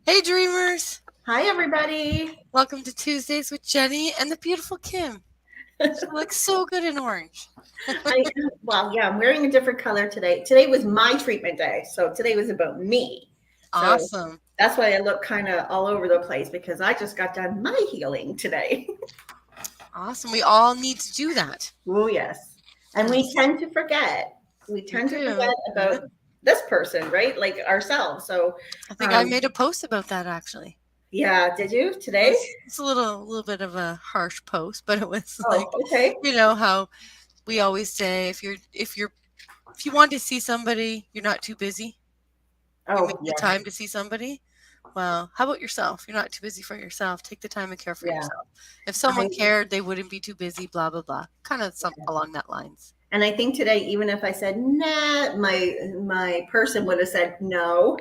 Hey, dreamers! Hi, everybody. Welcome to Tuesdays with Jenny and the beautiful Kim. She looks so good in orange. I'm wearing a different color today. Today was my treatment day, so today was about me. So Awesome. that's why I look kind of all over the place because I just got done my healing today. Awesome. We all need to do that. Oh, yes. And we Yes, tend to forget. We we tend to do. forget Yep. about this person, right? Like ourselves. So, I think I um, made a post about that actually. yeah, did you It today? was it's a little bit of a harsh post, but it was like, Oh, okay. how we always say if you want to see somebody, you're not too busy. You make Oh, the yes. time to see somebody. Well, how about yourself? You're not too busy for yourself. Take the time and care for Yeah. yourself. If I, someone cared, they wouldn't be too busy, blah, blah, blah. Kind of some along that lines. And I think today, even if I said nah, my person would have said no.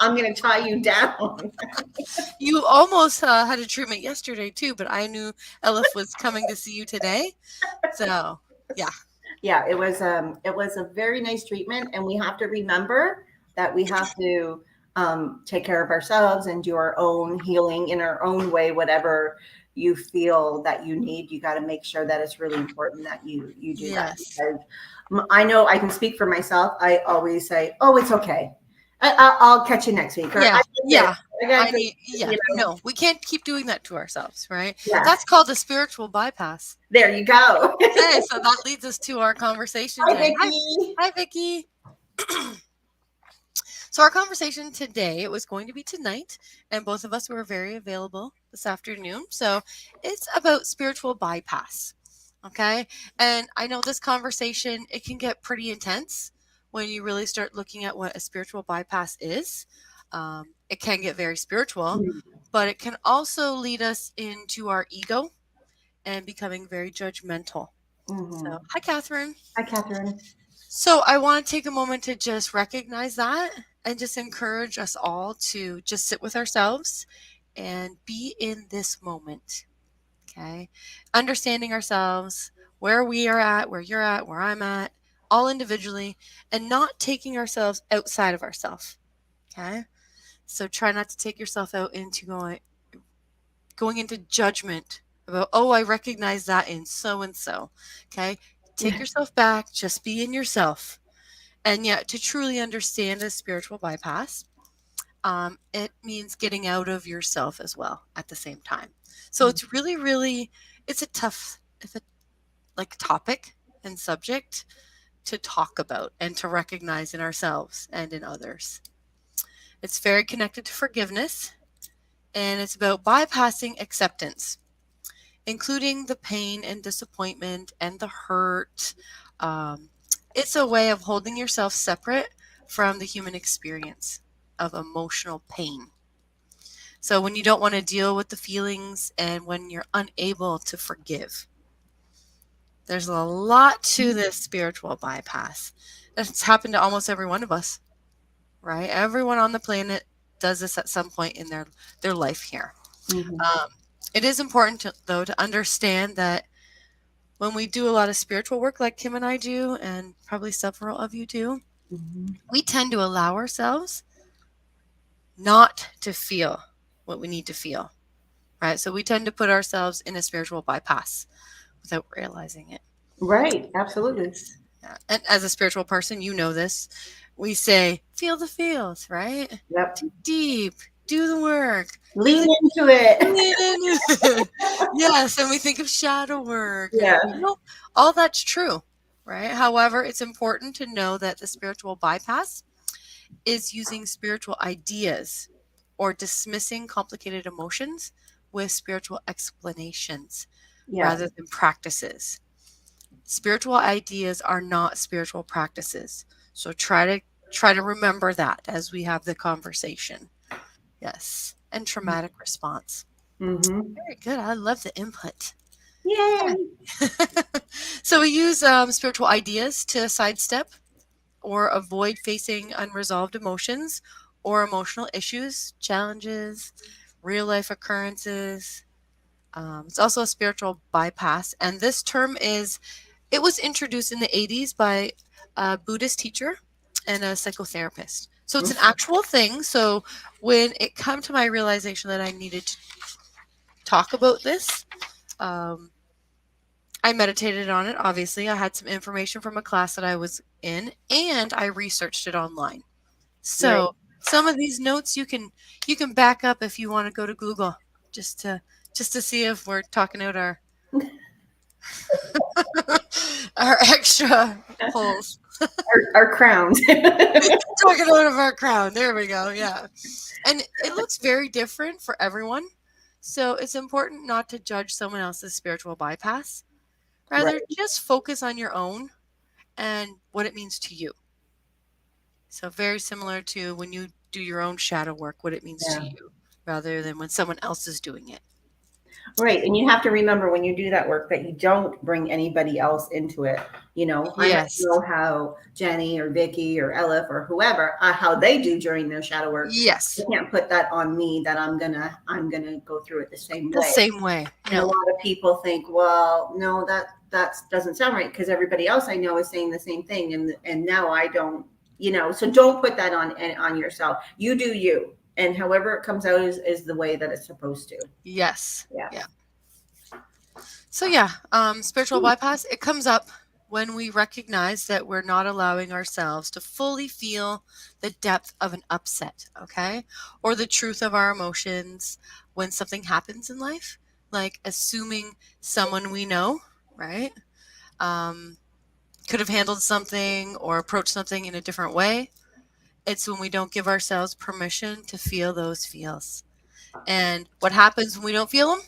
I'm going to tie you down. You almost had a treatment yesterday too, but I knew Elif was coming to see you today. So, yeah. Yeah, it was a very nice treatment, and we have to remember that we have to take care of ourselves and do our own healing in our own way. Whatever you feel that you need, you got to make sure that it's really important that you do that Yes. because I know I can speak for myself. I always say, "Oh, it's okay. I'll catch you next week," or "I Yeah. got this. Yeah. I got I this." mean, yeah. You know, No, we can't keep doing that to ourselves, right? yeah. That's called a spiritual bypass. There you go. Okay, so that leads us to our conversation Hi, today. Vicky. Hi, Vicky. So our conversation today, it was going to be tonight, and both of us were very available this afternoon. So it's about spiritual bypass. Okay. And I know this conversation, it can get pretty intense when you really start looking at what a spiritual bypass is. It can get very spiritual, but it can also lead us into our ego and becoming very judgmental. Hmm. So, hi, Catherine. Hi, Catherine. So I want to take a moment to just recognize that and just encourage us all to just sit with ourselves and be in this moment. Okay. Understanding ourselves, where we are at, where you're at, where I'm at, all individually, and not taking ourselves outside of ourselves. Okay. So try not to take yourself out into going into judgment about, oh, I recognize that in so and so. Okay. Take yourself back, just be in yourself. And yet, to truly understand a spiritual bypass, it means getting out of yourself as well at the same time. So it's really, really, it's a tough, it's a like topic and subject to talk about and to recognize in ourselves and in others. It's very connected to forgiveness, and it's about bypassing acceptance, including the pain and disappointment and the hurt. Um, it's a way of holding yourself separate from the human experience of emotional pain. So, when you don't want to deal with the feelings and when you're unable to forgive, there's a lot to this spiritual bypass. It's happened to almost every one of us, right? Everyone on the planet does this at some point in their life here. Hmm. Um, it is important, though, to understand that when we do a lot of spiritual work like Kim and I do, and probably several of you do, Hmm. we tend to allow ourselves not to feel what we need to feel, right? So we tend to put ourselves in a spiritual bypass without realizing it. Right. Absolutely. Yes. Yeah. And as a spiritual person, you know this. We say, feel the feels, right? Yep. Dig deep, do the work, Lean really into it. lean in. Yes, and we think of shadow work and Yeah. all that's true, right? However, it's important to know that the spiritual bypass is using spiritual ideas or dismissing complicated emotions with spiritual explanations Yeah. rather than practices. Spiritual ideas are not spiritual practices. So try to remember that as we have the conversation. Yes. And traumatic response. Hmm. Very good. I love the input. Yay. So we use spiritual ideas to sidestep or avoid facing unresolved emotions or emotional issues, challenges, real life occurrences. It's also a spiritual bypass, and this term it was introduced in the 80s by a Buddhist teacher and a psychotherapist. So it's an actual thing. So when it come to my realization that I needed to talk about this, um, I meditated on it. Obviously, I had some information from a class that I was in, and I researched it online. Right. So some of these notes you can back up if you want to go to Google just to just to see if we're talking out our our extra holes. Our crowns. Talking out of our crown. There we go. Yeah. And it looks very different for everyone. So it's important not to judge someone else's spiritual bypass. Right. Rather, just focus on your own and what it means to you. So very similar to when you do your own shadow work, what it means to Yeah. you, rather than when someone else is doing it. Right. And you have to remember when you do that work that you don't bring anybody else into it. I might Yes. know how Jenny or Vicky or Elif or whoever, how they do during their shadow work. I Yes. can't put that on me that I'm gonna go through it the same The way. same way. And a No. lot of people think, well, no, that doesn't sound right because everybody else I know is saying the same thing, and now I don't. So don't put that on yourself. You do you, and however it comes out is the way that it's supposed to. Yes. Yeah. Yeah. So yeah, spiritual bypass, it comes up when we recognize that we're not allowing ourselves to fully feel the depth of an upset, okay? Or the truth of our emotions when something happens in life, like assuming someone we know, right? Um, could have handled something or approached something in a different way. It's when we don't give ourselves permission to feel those feels. And what happens when we don't feel them?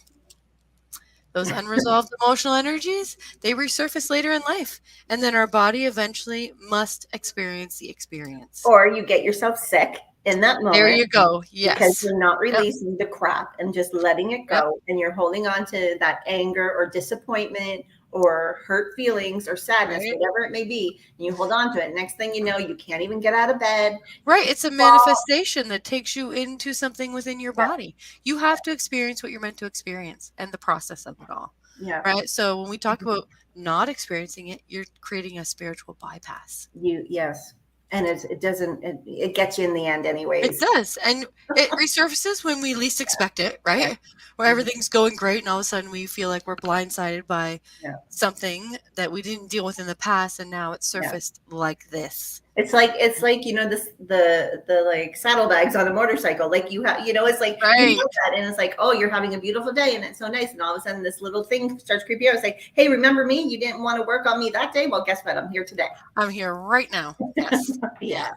Those unresolved emotional energies, they resurface later in life, and then our body eventually must experience the experience. Or you get yourself sick in that There moment you go. because Yes. you're not Yep. releasing the crap and just letting it Yep. go, and you're holding on to that anger or disappointment or hurt feelings or sadness, Right. whatever it may be, and you hold on to it. Next thing you know, you can't even get out of bed. You Right. can't It's a fall. manifestation that takes you into something within your body. You have to experience what you're meant to experience and the process of it all. Yeah. Right. So when we talk about not experiencing it, you're creating a spiritual bypass. Yes. And it doesn't, it gets you in the end It anyways. does, and it resurfaces when we least expect it, Yeah. right? Where Mhm. everything's going great, and all of a sudden we feel like we're blindsided by Yeah. something that we didn't deal with in the past, and now it's Yeah. surfaced like this. It's like this the like saddlebags on a motorcycle. Like you have it's like Right. that, and it's like, oh, you're having a beautiful day and it's so nice, and all of a sudden this little thing starts creeping out. It's like, hey, remember me? You didn't want to work on me that day. Well, guess what? I'm here today. I'm here right now. Yes. Yeah. Yeah.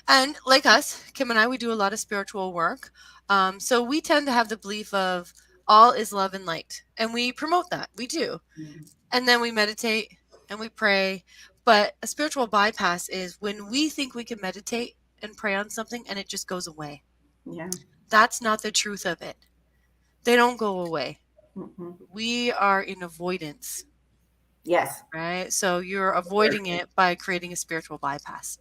And like us, Kim and I, we do a lot of spiritual work. So we tend to have the belief of all is love and light, and we promote that. We do. And then we meditate and we pray. But a spiritual bypass is when we think we can meditate and pray on something and it just goes away. Yeah. That's not the truth of it. They don't go away. Hmm. We are in avoidance, Yes. right? So you're avoiding it by creating a spiritual bypass.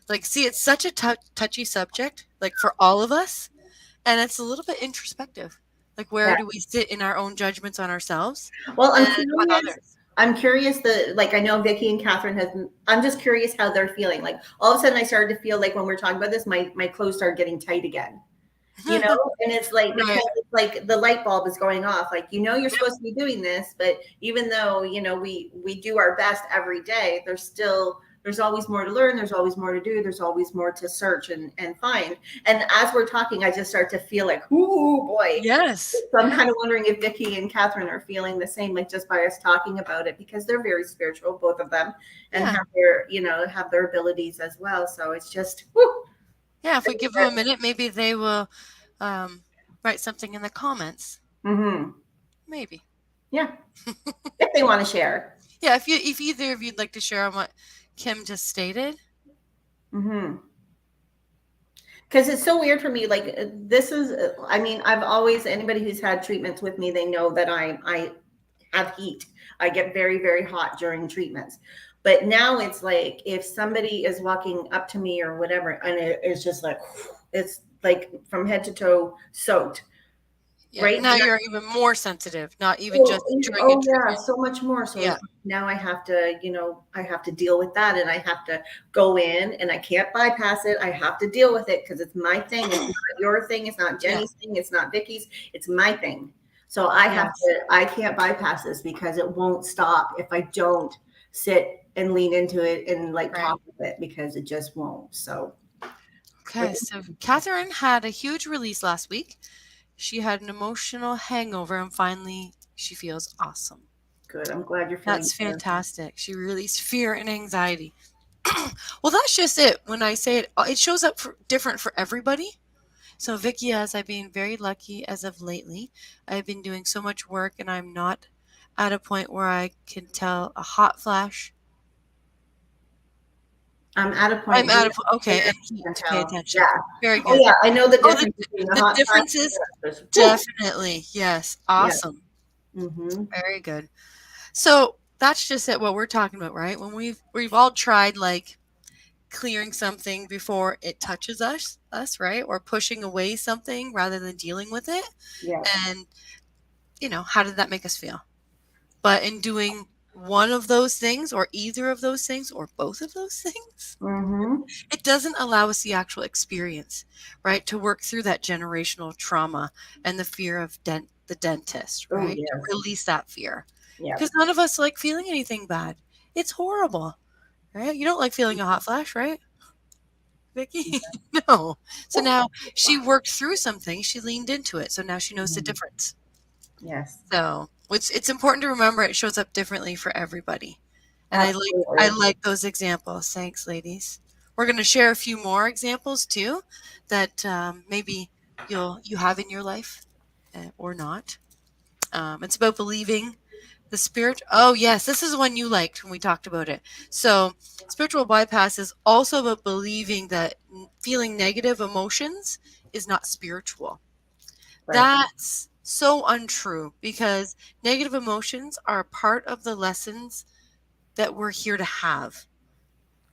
Like, see, it's such a touchy subject, like for all of us, and it's a little bit introspective. Like, Yeah. where do we sit in our own judgments on ourselves Well, and on others? I'm curious that, like, I know Vicky and Catherine I'm just curious how they're feeling. Like all of a sudden I started to feel like when we are talking about this, my clothes started getting tight again. And it's like, because Right. it's like the light bulb is going off, like, you're Yep. supposed to be doing this, but even though we do our best every day, there's always more to learn, there's always more to do, there's always more to search and find. And as we're talking, I just start to feel like, ooh boy. Yes. So I'm Yeah. kind of wondering if Vicky and Catherine are feeling the same, like just by us talking about it, because they're very spiritual, both of them, and Yeah. have their abilities as well. So it's just, whew. Yeah. If we give them a minute, maybe they will um, write something in the comments. Mm-hmm. Maybe. Yeah, if they want to share. Yeah. If either of you'd like to share on what Kim just stated. Mm-hmm. Because it's so weird for me. Like this is, I mean, I've always, anybody who's had treatments with me, they know that I have heat. I get very, very hot during treatments. But now it's like if somebody is walking up to me or whatever, and it's just like, it's like from head to toe soaked. Yeah, right? now you're even more sensitive, not even Oh, just during a oh yeah, treatment. so much more. So Yeah, it's now I have to, I have to deal with that and I have to go in and I can't bypass it. I have to deal with it because it's my thing. It's not your thing. It's not yeah, Jenny's thing. It's not Vicky's. It's my thing. So yes, I can't bypass this because it won't stop if I don't sit and lean into it and like right. talk with it because it just won't. So Okay, so Catherine had a huge release last week. She had an emotional hangover and finally she feels awesome. good. I'm glad you're feeling That's better. fantastic. She released fear and anxiety. Well, that's just it. When I say it, it shows up different for everybody. So, Vicky, as I've been very lucky as of lately, I've been doing so much work and I'm not at a point where I can tell a hot flash. I'm at a I'm point out where of I okay, and heat can to pay tell. attention. Yeah. Very Oh good. yeah, I know the Oh, difference between the the hot flash and differences? the rest. Whew. Definitely. Yes. Yeah. Awesome. Mm-hmm. Very good. So that's just it. What we're talking about, right? When we've all tried like clearing something before it touches us, right? Or pushing away something rather than dealing with it. Yes. And how did that make us feel? But in doing one of those things or either of those things or both of those things, Mm-hmm. it doesn't allow us the actual experience, right? To work through that generational trauma and the fear of the dentist, Oh right? To yes. release that fear. Yeah. Because none of us like feeling anything bad. It's horrible, right? You don't like feeling a hot flash, right, Vicky? No. So now she worked through something. She leaned into it. So now she knows the Mhm. difference. Yes. So it's important to remember it shows up differently for everybody. And I Absolutely. like those examples. Thanks, ladies. We're going to share a few more examples too that maybe you have in your life or not. It's about believing the spirit. Oh yes, this is one you liked when we talked about it. So spiritual bypass is also about believing that feeling negative emotions is not spiritual. Right. That's so untrue because negative emotions are a part of the lessons that we're here to have,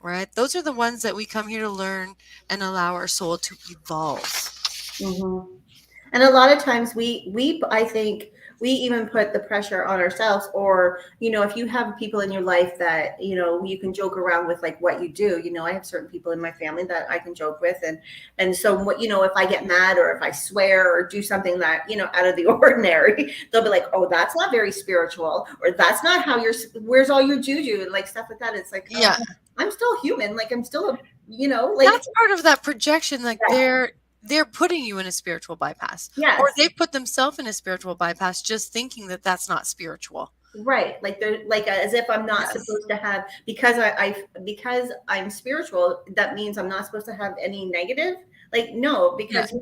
right? Those are the ones that we come here to learn and allow our soul to evolve. Mm-hmm. And a lot of times we I think we even put the pressure on ourselves, or if you have people in your life that you can joke around with, like what you do. I have certain people in my family that I can joke with, and so what, if I get mad or if I swear or do something that out of the ordinary, they'll be like, oh, that's not very spiritual, or that's not how you're, where's all your juju and like stuff like that. It's like, Yeah, I'm still human, like I'm still a, like, that's part of that projection. Like they're putting you in a spiritual bypass, or yes. they put themselves in a spiritual bypass, just thinking that that's not spiritual. Right, like they're like as if I'm not Yes. supposed to have, because I'm spiritual. That means I'm not supposed to have any negative. Like no, Yeah, because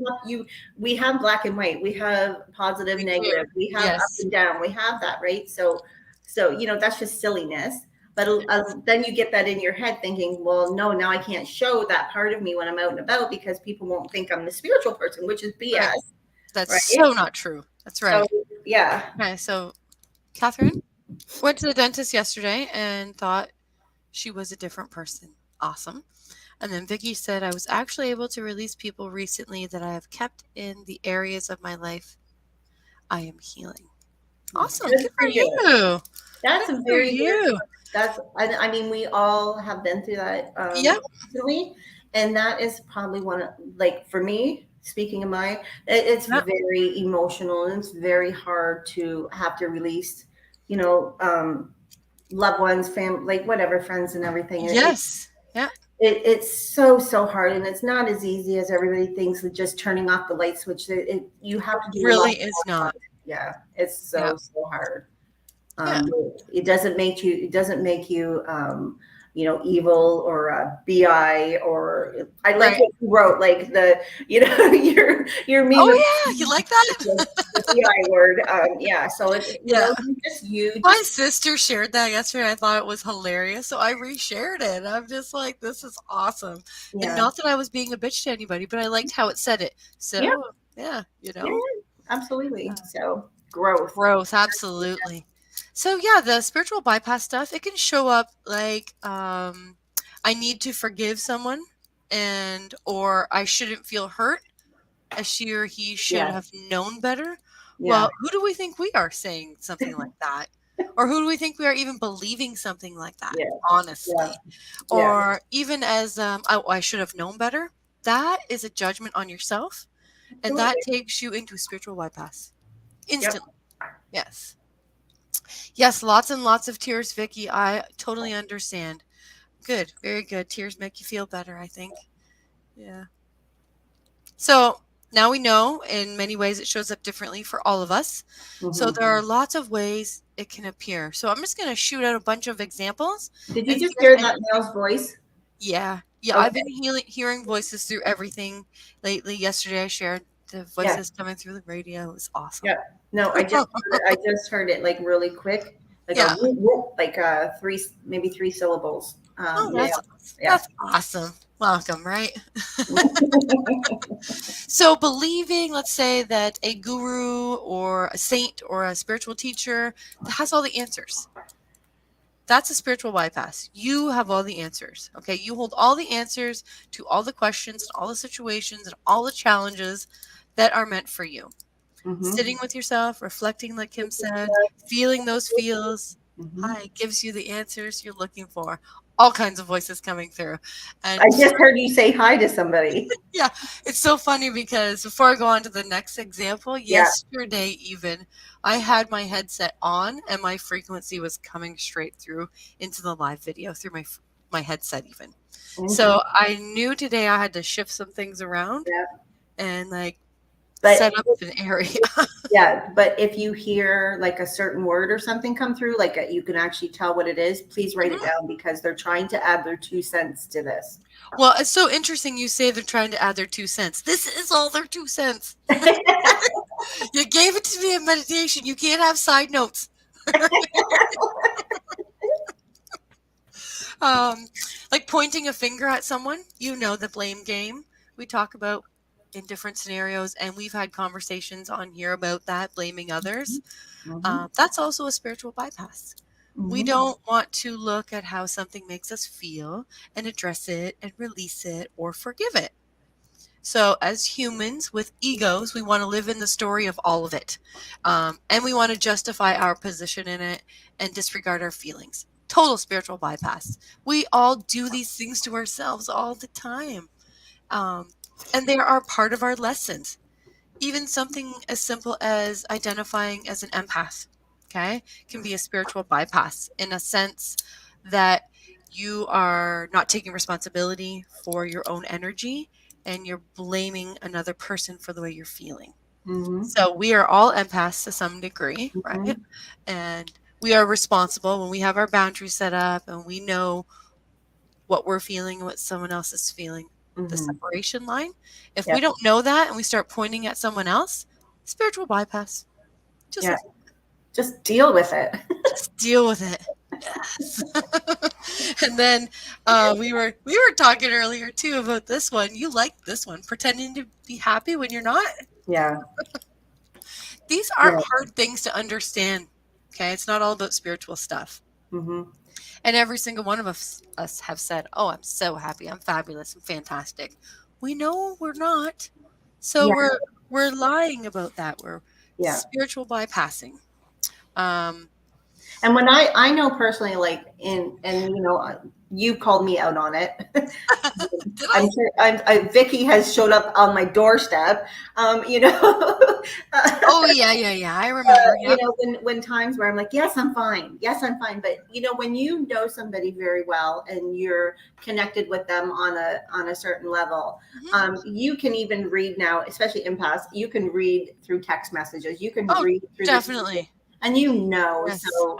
we have black and white, we have positive, we do. negative, we have up Yes. and down, we have that, right? So that's just silliness. But then you get that in your head, thinking, well, no, now I can't show that part of me when I'm out and about because people won't think I'm the spiritual person, which is Right. BS, That's right? so not true. That's So right. yeah. Okay, so Catherine went to the dentist yesterday and thought she was a different person. Awesome. And then Vicky said, I was actually able to release people recently that I have kept in the areas of my life I am healing. Awesome. Good Good for for you. you. That's Good a for very, very, you. I mean, we all have been through that Yep. recently. And that is probably one of, like, for me, speaking of mine, it's Yep. very emotional and it's very hard to have to release, loved ones, family, like whatever, friends and everything. Yes. Yeah. It's so, so hard. And it's not as easy as everybody thinks with just turning off the light switch. You have to do a lot Really is more. not. Yeah. It's Yeah. so, so hard. Yeah. um, it doesn't make you evil or bi, or I like Right. what you wrote, like the your meme of Oh, yeah. You like that? the bi word. Yeah, so Yeah. you My just sister shared that yesterday. I thought it was hilarious. So I reshared it. I'm just like, this is awesome. And yeah, not that I was being a bitch to anybody, but I liked how it said it. yeah, So, yeah, yeah, absolutely. Uh, So growth. growth, absolutely. So, yeah, the spiritual bypass stuff, it can show up like I need to forgive someone or I shouldn't feel hurt as she or he should Yes. have known better, Yeah. Well, who do we think we are saying something like that? Or who do we think we are even believing something like that, Yeah. Yeah. honestly? Yeah. Or even as, oh, I should have known better. That is a judgment on yourself. And that Absolutely. takes you into a spiritual bypass Yep. instantly. Yes. Yes, lots and lots of tears, Vicky. I totally understand. Good. Very good. Tears make you feel better, I think. Yeah. So now we know in many ways it shows up differently for all of us. So Hmm. there are lots of ways it can appear. So I'm just going to shoot out a bunch of examples Did you and see just if hear that anything. male's voice? Yeah. Yeah. I've been Okay. hearing voices through everything lately. Yesterday I shared the Yeah. voices coming through the radio. It was awesome. Yeah. No, I just heard it like really quick, like a Yeah. whoop, whoop, like three, maybe three syllables. Oh, Yeah. Yeah. that's awesome. Welcome, right? So believing, let's say that a guru or a saint or a spiritual teacher that has all the answers. That's a spiritual bypass. You have all the answers. Okay. You hold all the answers to all the questions and all the situations and all the challenges that are meant for you. Mm-hmm. Sitting with yourself, reflecting, like Kim said, feeling those feels. Hmm. Hi, gives you the answers you're looking for. All kinds of voices coming through. I And just heard you say hi to somebody. yeah, it's so funny because before I go on to the next example, Yeah. yesterday even, I had my headset on and my frequency was coming straight through into the live video through my headset even. So Interesting. I knew today I had to shift some things around Yeah. and like But set up an area. yeah, but if you hear like a certain word or something come through, like you can actually tell what it is, please write it Mhm. down because they're trying to add their 2 cents to this. Well, it's so interesting you say they're trying to add their 2 cents. This is all their 2 cents. You gave it to me in meditation. You can't have side notes. Um, like pointing a finger at someone, you know, the blame game we talk about in different scenarios, and we've had conversations on here about that, blaming others. Hmm. That's also a spiritual bypass. We Hmm. don't want to look at how something makes us feel and address it and release it or forgive it. So, as humans with egos, we want to live in the story of all of it. And we want to justify our position in it and disregard our feelings. Total spiritual bypass. We all do these things to ourselves all the time. Um, and they are part of our lessons. Even something as simple as identifying as an empath, okay, can be a spiritual bypass in a sense that you are not taking responsibility for your own energy and you're blaming another person for the way you're feeling. Hmm. So we are all empaths to some degree, right? Hmm. And we are responsible when we have our boundaries set up and we know what we're feeling and what someone else is feeling, the Hmm. separation line. If Yeah. we don't know that and we start pointing at someone else, spiritual bypass. Just Yeah. like Just deal with it. just deal with it. Yes. And then we were talking earlier too about this one. You like this one, pretending to be happy when you're not. Yeah. These aren't Yeah. hard things to understand. Okay, it's not all about spiritual stuff. Hmm. And every single one of us have said, "Oh, I'm so happy. I'm fabulous. I'm fantastic." We know we're not. So Yeah. we're lying about that. We're Yeah. spiritual bypassing. Um, And when I know personally, like and you called me out on it. did I'm I? sure Vicky has showed up on my doorstep. Oh yeah, yeah, yeah. I remember. Yep. When times where I'm like, yes, I'm fine. Yes, I'm fine. But when you know somebody very well and you're connected with them on a certain level, Mhm. you can even read now, especially empaths, you can read through text messages. You can Oh, read through the definitely. and Yes. so,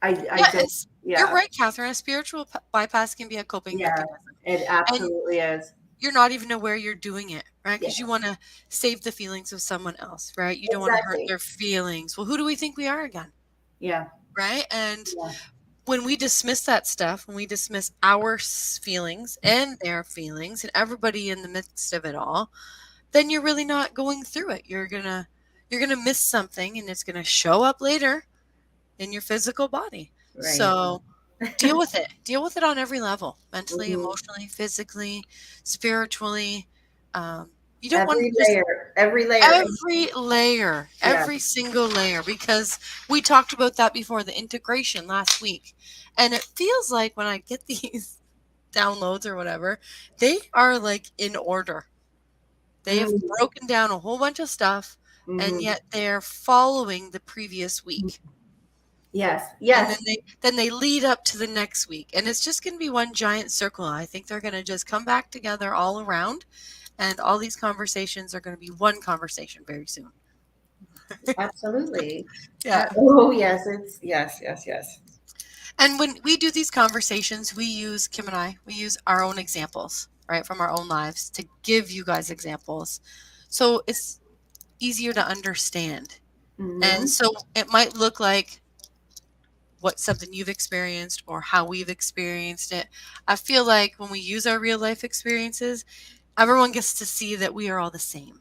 I Yeah, just, you're yeah, right, Catherine. A spiritual bypass can be a coping yeah, mechanism, it and absolutely is. you're not even aware you're doing it, right? Yeah, Because you want to save the feelings of someone else, right? You don't want to hurt exactly. their feelings. Well, who do we think we are again, Yeah, right? And yeah, when we dismiss that stuff, when we dismiss our feelings and their feelings and everybody in the midst of it all, then you're really not going through it. You're gonna miss something, and it's gonna show up later in your physical body. right. So deal with it. Deal with it on every level, mentally, Mhm. emotionally, physically, spiritually. You don't want to Every just layer. every layer. Every layer, Yeah. every single layer, because we talked about that before, the integration last week. And it feels like when I get these downloads or whatever, they are like in order. They have Mm-hmm. broken down a whole bunch of stuff, and Mm-hmm. yet they're following the previous week. Yes. And then Yes. they lead up to the next week. And it's just going to be one giant circle. I think they're going to just come back together all around, and all these conversations are going to be one conversation very soon. Absolutely. Yeah. Oh, yes. It's yes. Yes. Yes. And when we do these conversations, we use, Kim and I, we use our own examples, right, from our own lives to give you guys examples. So it's easier to understand. And Mm-hmm. so it might look like what something you've experienced or how we've experienced it. I feel like when we use our real life experiences, everyone gets to see that we are all the same,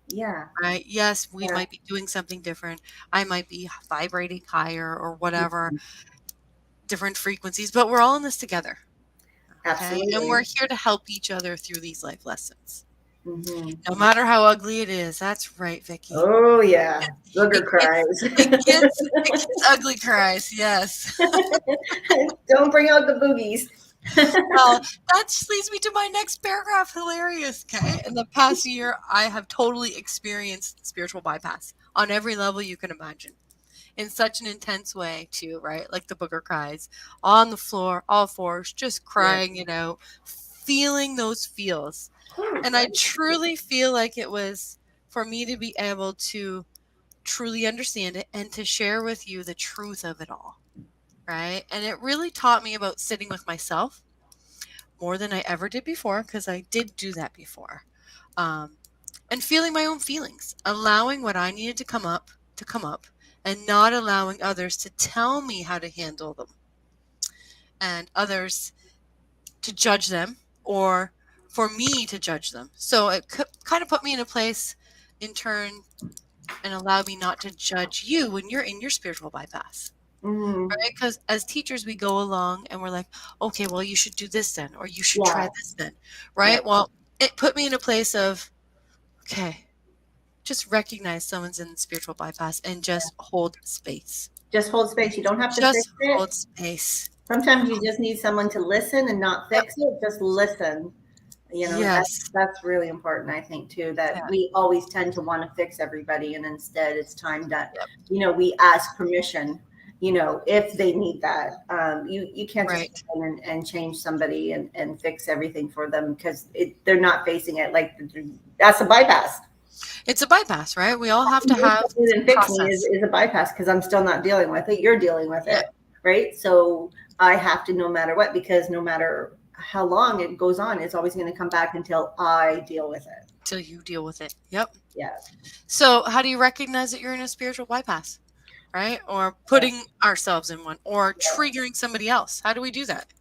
Yeah. right? Yes, we Yeah. might be doing something different. I might be vibrating higher or whatever, different frequencies, but we're all in this together. Okay. And we're Absolutely. here to help each other through these life lessons. Mm-hmm. No matter how ugly it is. That's right, Vicky. Oh, yeah. Booger It gets cries. it gets ugly cries, yes. Don't bring out the boogies. Well, that just leads me to my next paragraph. Hilarious. Okay. In the past year, I have totally experienced spiritual bypass on every level you can imagine. In such an intense way, too, right? Like the booger cries on the floor, all fours, just Yeah. crying it out, feeling those feels. Oh, And I truly feel like it was for me to be able to truly understand it and to share with you the truth of it all, right? And it really taught me about sitting with myself more than I ever did before, because I did do that before. Um, and feeling my own feelings, allowing what I needed to come up, and not allowing others to tell me how to handle them and others to judge them or for me to judge them. So it kind of put me in a place in turn and allowed me not to judge you when you're in your spiritual bypass. mm-hmm. Right? Because as teachers, we go along and we're like, okay, well, you should do this then, or you should Yeah. try this then. Yeah. Right? Well, it put me in a place of, okay, just recognize someone's in spiritual bypass and just hold space. Just hold space. You don't have to fix Just it. hold space. Sometimes you just need someone to listen and not Yep. fix it. Just listen. Yes. That's really important, I think, too, that Yeah. we always tend to want to fix everybody, and instead it's time that Yep. we ask permission, if they need that. You can't just Right. go in and change somebody and fix everything for them, because they're not facing it. Like, that's a bypass. It's a bypass, right? We all have to You have didn't fix me process. is a bypass, because I'm still not dealing with it. You're dealing with Yeah. it, right? So I have to, no matter what, because no matter how long it goes on, it's always going to come back until I deal with it. Till you deal with it. Yep. Yeah. So, how do you recognize that you're in a spiritual bypass, right? Or putting ourselves in one, or triggering somebody else? How do we do that?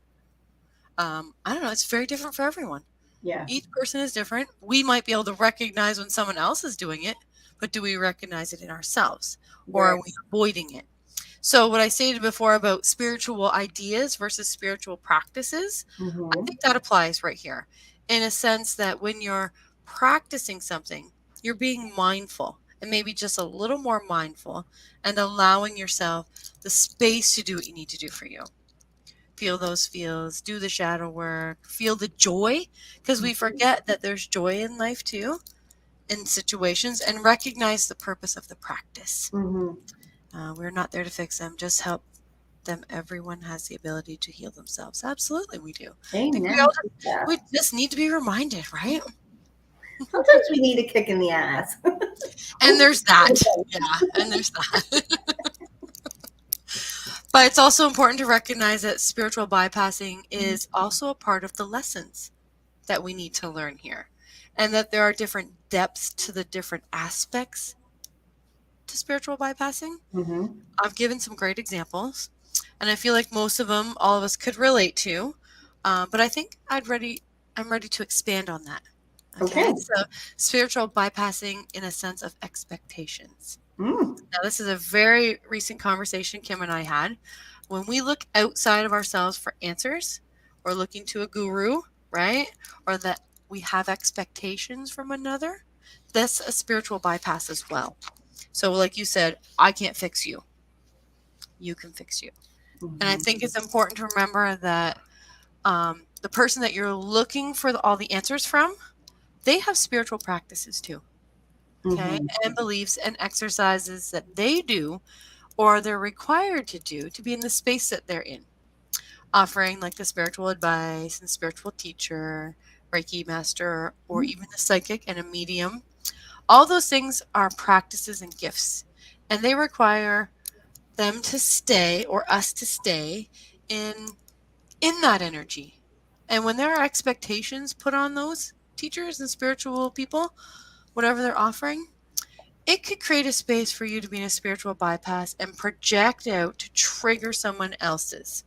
I don't know. It's very different for everyone. Yeah. Each person is different. We might be able to recognize when someone else is doing it, but do we recognize it in ourselves, or are Right. we avoiding it? So, what I stated before about spiritual ideas versus spiritual practices, I Mm-hmm. think that applies right here in a sense that when you're practicing something, you're being mindful and maybe just a little more mindful and allowing yourself the space to do what you need to do for you. Feel those feels, do the shadow work, feel the joy, because we forget that there's joy in life too, in situations, and recognize the purpose of the practice. Mm-hmm. We're not there to fix them, just help them. Everyone has the ability to heal themselves. Absolutely, we do. I think Amen to we that. just need to be reminded, right? Sometimes we need a kick in the ass. And there's that. Yeah, and there's that. But it's also important to recognize that spiritual bypassing is also a part of the lessons that we need to learn here, and that there are different depths to the different aspects to spiritual bypassing. Mm-hmm. I've given some great examples, and I feel like most of them all of us could relate to. But I think I'm ready to expand on that. Okay. Okay, so spiritual bypassing in a sense of expectations. Mm. Now, this is a very recent conversation Kim and I had. When we look outside of ourselves for answers, or looking to a guru, right? Or that we have expectations from another, That's a spiritual bypass as well. So, like you said, I can't fix you. You can fix you. And I Mhm. think it's important to remember that the person that you're looking for all the answers from, they have spiritual practices too. Okay. Mhm. And beliefs and exercises that they do or they're required to do to be in the space that they're in, offering like the spiritual advice and spiritual teacher, Reiki master, or even a psychic and a medium. All those things are practices and gifts, and they require them to stay or us to stay in that energy. And when there are expectations put on those teachers and spiritual people, whatever they're offering, it could create a space for you to be in a spiritual bypass and project out to trigger someone else's.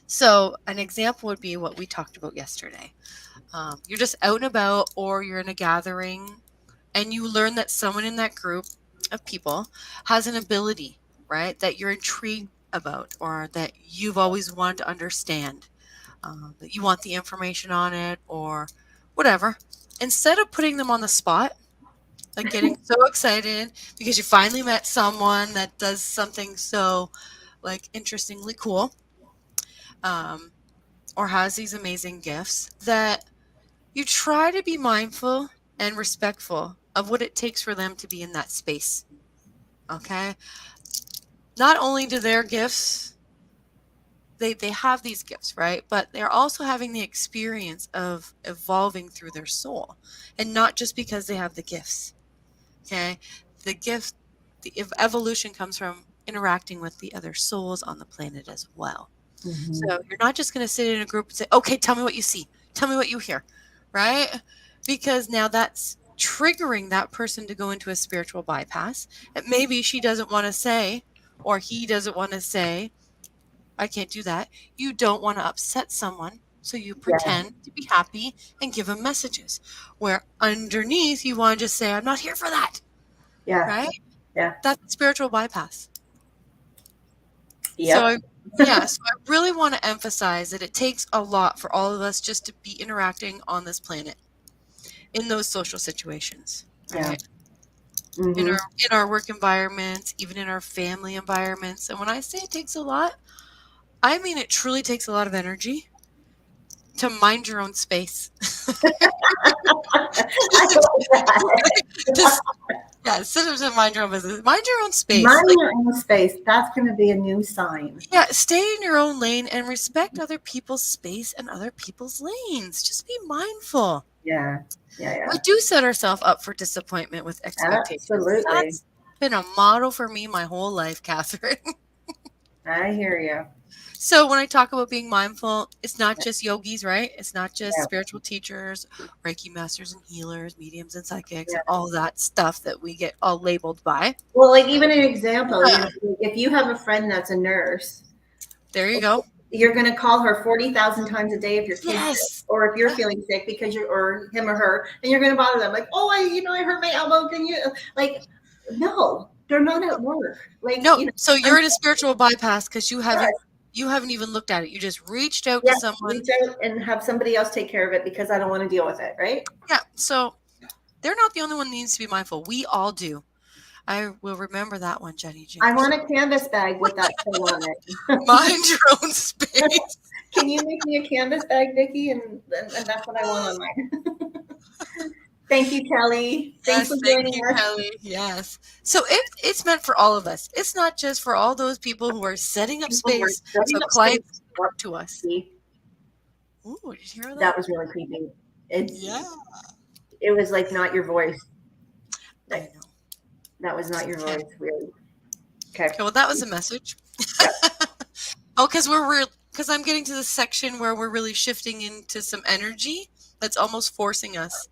So, an example would be what we talked about yesterday. You're just out and about, or you're in a gathering, and you learn that someone in that group of people has an ability, right, that you're intrigued about, or that you've always wanted to understand, that you want the information on it, or whatever. Instead of putting them on the spot, like getting so excited because you finally met someone that does something so like interestingly cool, um, or has these amazing gifts, that you try to be mindful and respectful of what it takes for them to be in that space. Okay. Not only do their gifts, they have these gifts, right? But they're also having the experience of evolving through their soul. And not just because they have the gifts. Okay. The gift, evolution comes from interacting with the other souls on the planet as well. Mhm. So you're not just going to sit in a group and say, okay, tell me what you see. Tell me what you hear. Right? Because now that's triggering that person to go into a spiritual bypass. And maybe she doesn't want to say, or he doesn't want to say, I can't do that. You don't want to upset someone. So you Yeah. pretend to be happy and give them messages. Where underneath you want to just say, I'm not here for that. Yeah. Right? Yeah. That's a spiritual bypass. So Yep. so I really want to emphasize that it takes a lot for all of us just to be interacting on this planet in those social situations, Yeah. right? In Mhm. our work environments, even in our family environments. And when I say it takes a lot, I mean it truly takes a lot of energy to mind your own space. I love that. Just yeah, instead of to mind your own business, mind your own space. Mind Like your own space. That's going to be a new sign. yeah, stay in your own lane and respect other people's space and other people's lanes. Just be mindful. Yeah. Yeah. We Yeah. do set ourselves up for disappointment with expectations. Absolutely. That's been a model for me my whole life, Catherine. I hear you. So when I talk about being mindful, it's not just yogis, right? It's not just Yeah. spiritual teachers, Reiki masters and healers, mediums and psychics, Yeah. and all that stuff that we get all labeled by. Well, like even an example, Yeah, if you have a friend that's a nurse, there you go. you're going to call her 40,000 times a day if your kid's sick Yes. or if you're feeling sick because you're, or him or her, and you're going to bother them like, oh, I hurt my elbow. Can you, like, no, they're not at work. Like, No, so I'm you're in a spiritual bypass because sorry. you haven't even looked at it. You just reached out to Yeah, someone. reach out and have somebody else take care of it because I don't want to deal with it, right? Yeah. So they're not the only one that needs to be mindful. We all do. I will remember that one, Jenny I Ginger's. want a canvas bag with that thing on it. Mind your own space. Can you make me a canvas bag, Vicki? And that's what I want on mine. Thank you, Kelly. Thanks Yes, for thank joining you, us. Kelly. Yes. So it's meant for all of us. It's not just for all those people who are setting up People were space setting so up clients space. come to us. See, Ooh, did you hear that? that was really creepy. It's Yeah, it was like not your voice. I Like know. that was not your Okay. voice, really. Okay. Okay, well, that was a message. Yeah. Oh, because I'm getting to the section where we're really shifting into some energy that's almost forcing us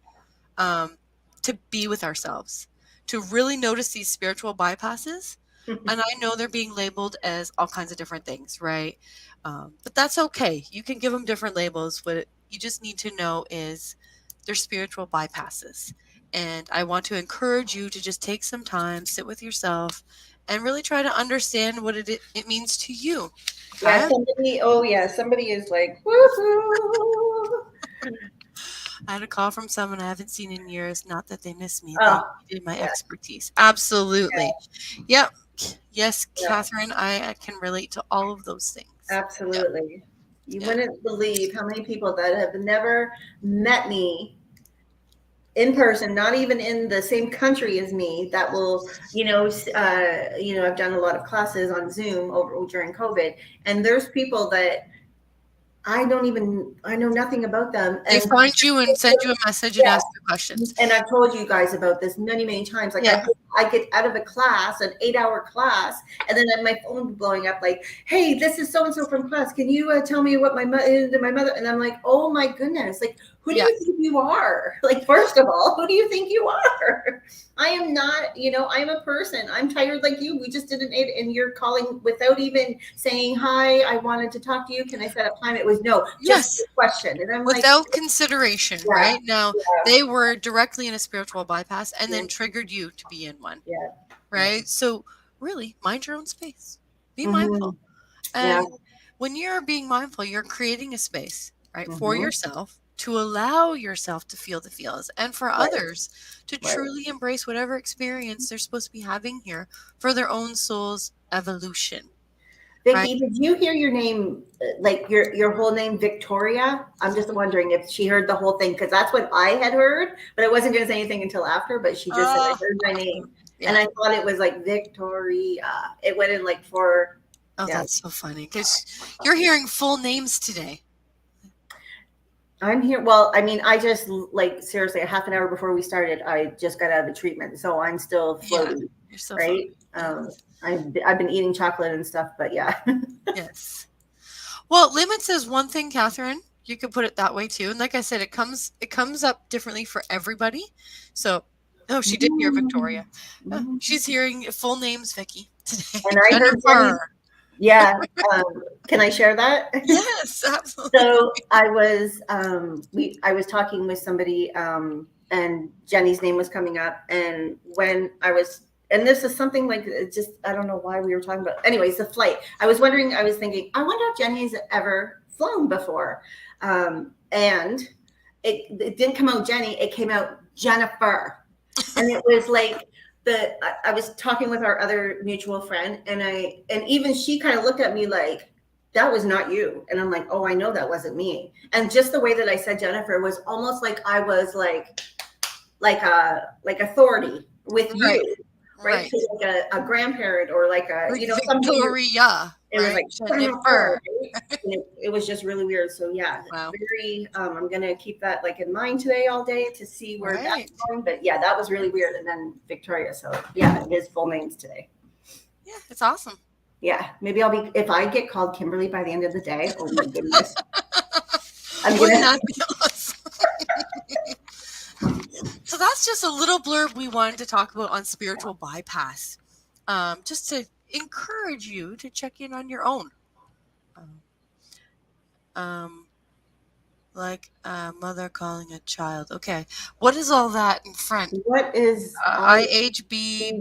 um, to be with ourselves, to really notice these spiritual bypasses. And I know they're being labeled as all kinds of different things, right? But that's okay. You can give them different labels. What you just need to know is they're spiritual bypasses. And I want to encourage you to just take some time, sit with yourself, and really try to understand what it means to you. Yeah. Okay? Somebody. Oh, yeah. Somebody is like, woohoo. I had a call from someone I haven't seen in years. Not that they miss me. They Oh, needed my yeah, expertise. Absolutely. Yep. Yes, yeah, Catherine, I can relate to all of those things. Yep. absolutely. You Yeah. wouldn't believe how many people that have never met me in person, not even in the same country as me, that will, I've done a lot of classes on Zoom over during COVID, and there's people that I know nothing about them, They and find you and send you a message and ask you questions. and I've told you guys about this many, many times. Like Yeah. I get out of a class, an 8-hour class, and then my phone blowing up like, "Hey, this is so and so from class. Can you tell me what my mother?" And I'm like, "Oh my goodness! Like, who do Yeah. you think you are? Like, first of all, who do you think you are? I am not. I'm a person. I'm tired like you. We just did an 8, and you're calling without even saying hi. I wanted to talk to you. Can I set up time? It was no, just Yes. a question, and I'm like, Without consideration, yeah, right? Now, yeah, they were directly in a spiritual bypass and then yeah, triggered you to be in one, yeah. Yeah. right? So, really, mind your own space. Be Mhm. mindful. Yeah. And when you're being mindful, you're creating a space, right, for Mhm. yourself to allow yourself to feel the feels and for Right. others to Right. truly embrace whatever experience they're supposed to be having here for their own soul's evolution, right? Vicky, did you hear your name, like your whole name, Victoria? I'm just wondering if she heard the whole thing because that's what I had heard, but I wasn't going to say anything until after. But she just said, "I Oh, heard my awesome. name," and Yeah. I thought it was like Victoria. It went in like four. Oh, Yeah, that's so funny because you're hearing full names today. I'm here. Well, I mean, I just like seriously, a half an hour before we started, I just got out of a treatment, so I'm still Yeah, floating, you're so right? floating. Yeah. I've been eating chocolate and stuff, but yeah. Yes. Well, limits is one thing, Catherine. You could put it that way too. And like I said, it comes up differently for everybody. So, oh, she did hear Mm, Victoria. mm. She's hearing full names, Vicky, today. And I heard Jenny's. Jennifer. Yeah. Can I share that? Yes, absolutely. So I was talking with somebody, and Jenny's name was coming up, and when I was, and this is something like it just I don't know why we were talking about. Anyways, the flight. I was thinking, I wonder if Jenny's ever flown before, and it didn't come out Jenny, it came out Jennifer, and it was like I was talking with our other mutual friend, and even she kind of looked at me like that was not you, and I'm like, oh, I know that wasn't me, and just the way that I said Jennifer was almost like I was like authority with Right, you, right? right. So like a grandparent or like a Like somebody who Victoria, it was right? like Jennifer, Jennifer. right? And it was just really weird. So yeah, Wow. very. I'm gonna keep that like in mind today all day to see where that's Right. going. But yeah, that was really weird. And then Victoria. So yeah, his full names today. Yeah, it's awesome. Yeah, maybe I'll be if I get called Kimberly by the end of the day. Oh my goodness, I'm Wouldn't gonna. that be awesome? So that's just a little blurb we wanted to talk about on spiritual bypass, just to encourage you to check in on your own. Um, um, like a mother calling a child. Okay, what is all that in front? What is IHBWIB.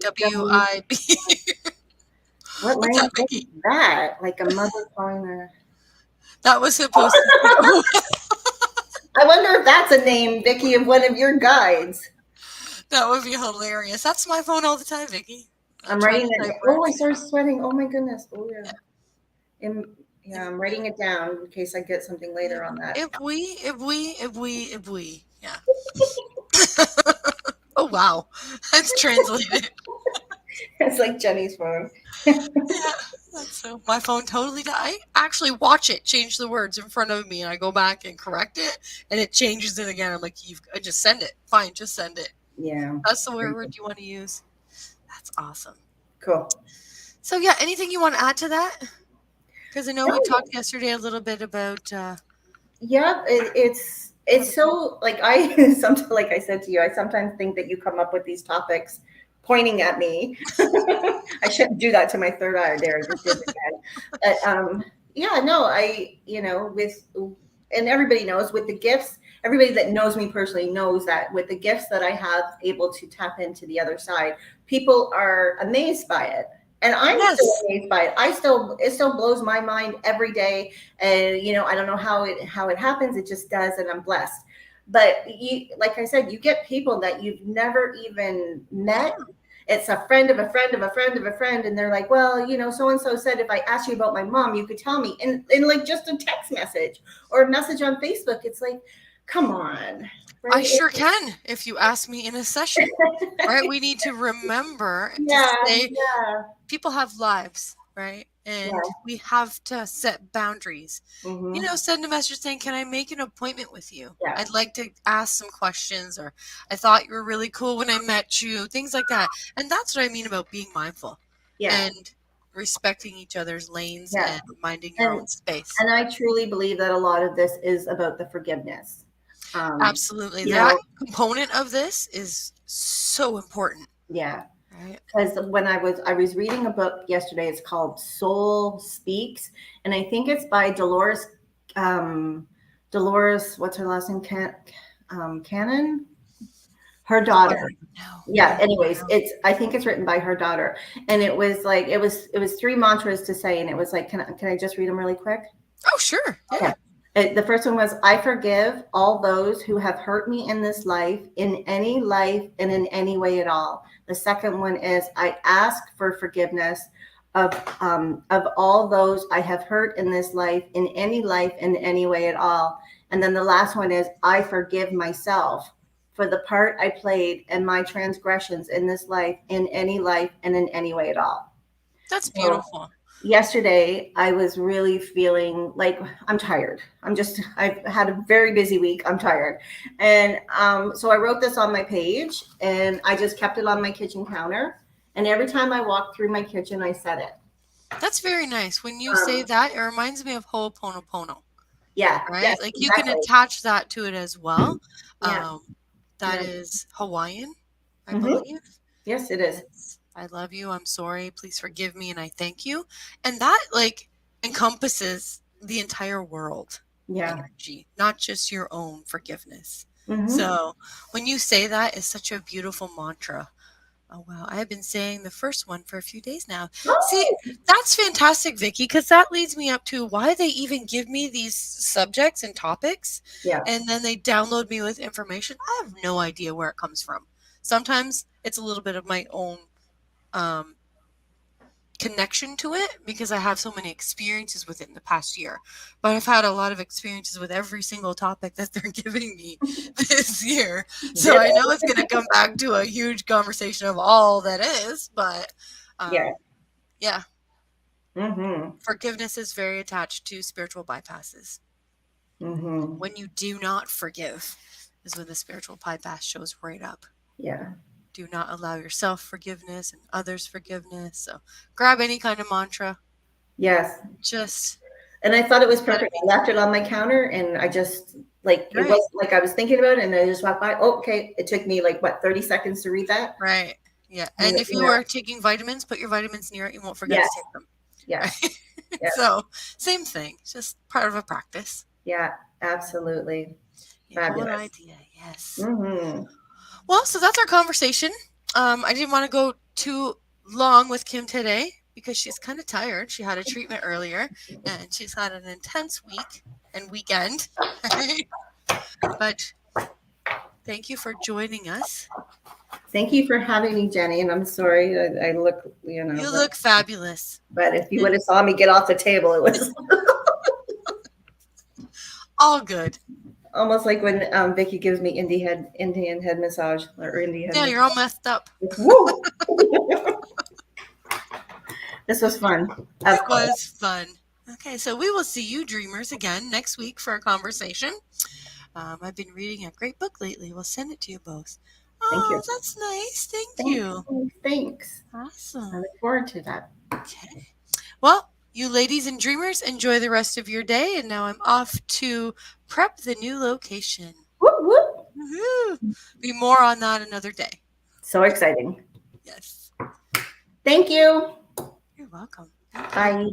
what What's that, language? What is Vicky? that? Like a mother calling a. That was supposed to be. I wonder if that's a name, Vicky, of one of your guides. That would be hilarious. That's my phone all the time, Vicky. I'm I'm trying writing to it. type Oh, I words. started sweating. Oh my goodness. Oh yeah. Yeah. Yeah, I'm writing it down in case I get something later on that. If we. Yeah. Oh wow, that's translated. It's like Jenny's phone. Yeah, that's so. My phone totally. I actually watch it change the words in front of me, and I go back and correct it, and it changes it again. I'm like, you've I just send it. Fine, just send it. Yeah. That's the word you want to use. That's awesome. Cool. So yeah, anything you want to add to that? Because I know we No, talked yesterday a little bit about yeah, it's other people. so like I sometimes like I said to you, I sometimes think that you come up with these topics pointing at me. I shouldn't do that to my third eye there. I just did it again. But yeah, no, with and everybody knows with the gifts, everybody that knows me personally knows that with the gifts that I have able to tap into the other side, people are amazed by it. And I'm still Yes. amazed by it. It still blows my mind every day. And I don't know how it happens. It just does, and I'm blessed. but you, like I said, you get people that you've never even Yeah. met. It's a friend of a friend of a friend of a friend, and they're like, well, so and so said if I asked you about my mom, you could tell me, and like just a text message or a message on Facebook. It's like, come on, I right? sure can if you ask me in a session, right? We need to remember to Yeah, say yeah, people have lives, right? And yeah. we have to set boundaries. Hmm. Send a message saying, "Can I make an appointment with you? Yeah, I'd like to ask some questions," or "I thought you were really cool when I met you," things like that. And that's what I mean about being mindful yeah, and respecting each other's lanes yeah. and minding your And own space. and I truly believe that a lot of this is about the forgiveness. Um, Absolutely. you That know, component of this is so important, yeah. right? Because when I was reading a book yesterday, it's called Soul Speaks, and I think it's by Dolores, what's her last name? Cannon, her Oh, I daughter. don't know. Yeah. I don't Anyways, know. I think it's written by her daughter, and it was three mantras to say, and it was like, can I just read them really quick? Oh, sure. Okay. Yeah. The first one was, I forgive all those who have hurt me in this life, in any life, and in any way at all. The second one is, I ask for forgiveness of all those I have hurt in this life, in any way at all. And then the last one is, I forgive myself for the part I played and my transgressions in this life, and in any way at all. That's So beautiful. yesterday I was really feeling like I'm tired. I've had a very busy week. I'm tired. And so I wrote this on my page and I just kept it on my kitchen counter. And every time I walked through my kitchen, I said it. That's very nice. When you say Um, that, it reminds me of Ho'oponopono, yeah, right? yes, Like you can exactly. attach that to it as well. Yeah, Um, that yeah. is Hawaiian, I Hmm. believe. Yes, it is. It's I love you, I'm sorry, please forgive me, and I thank you. And that like encompasses the entire world Yeah. energy, not just your own forgiveness. Hmm. So when you say that is such a beautiful mantra. Oh wow, I have been saying the first one for a few days now. See, Oh, that's fantastic, Vicky, because that leads me up to why they even give me these subjects and topics, yeah. and then they download me with information. I have no idea where it comes from. Sometimes it's a little bit of my own um, connection to it because I have so many experiences with it in the past year. But I've had a lot of experiences with every single topic that they're giving me this year. So Did I know it? it's going to come back to a huge conversation of all that is. But Yeah. yeah, Hmm. forgiveness is very attached to spiritual bypasses. Hmm. When you do not forgive, is when the spiritual bypass shows right up. Yeah. Do not allow yourself forgiveness and others forgiveness. So grab any kind of mantra. Yes. Just And I thought it was let it perfect. be. I left it on my counter and I just like it Right. was like I was thinking about it and I just walked by. Oh, okay. It took me like what, 30 seconds to read that? Right. Yeah. You And if you know, are taking vitamins, put your vitamins near it. You won't forget yes, to take them. yes, Right. yes, So, same thing. It's just part of a practice. yeah, absolutely. The whole Fabulous. idea. Yes. Hmm. Well, so that's our conversation. I didn't want to go too long with Kim today because she's kind of tired. She had a treatment earlier and she's had an intense week and weekend. Right? But thank you for joining us. Thank you for having me, Jenny. And I'm sorry I look, You look fabulous. but if you would And have saw me get off the table, it was all good. almost like when Vicky gives me Indian head massage or Indian head Yeah, massage. you're all messed up. Woo! This was fun. Of It course. was fun. Okay, so we will see you dreamers again next week for a conversation. I've been reading a great book lately. We'll send it to you both. Thank Oh, you. that's nice. Thank Thanks. you. Thanks. I Awesome. look forward to that. Okay. Well, you ladies and dreamers, enjoy the rest of your day. And now I'm off to prep the new location. Whoop, whoop. Woohoo! Be more on that another day. So exciting. Yes. Thank you. You're welcome. Thank you. Bye.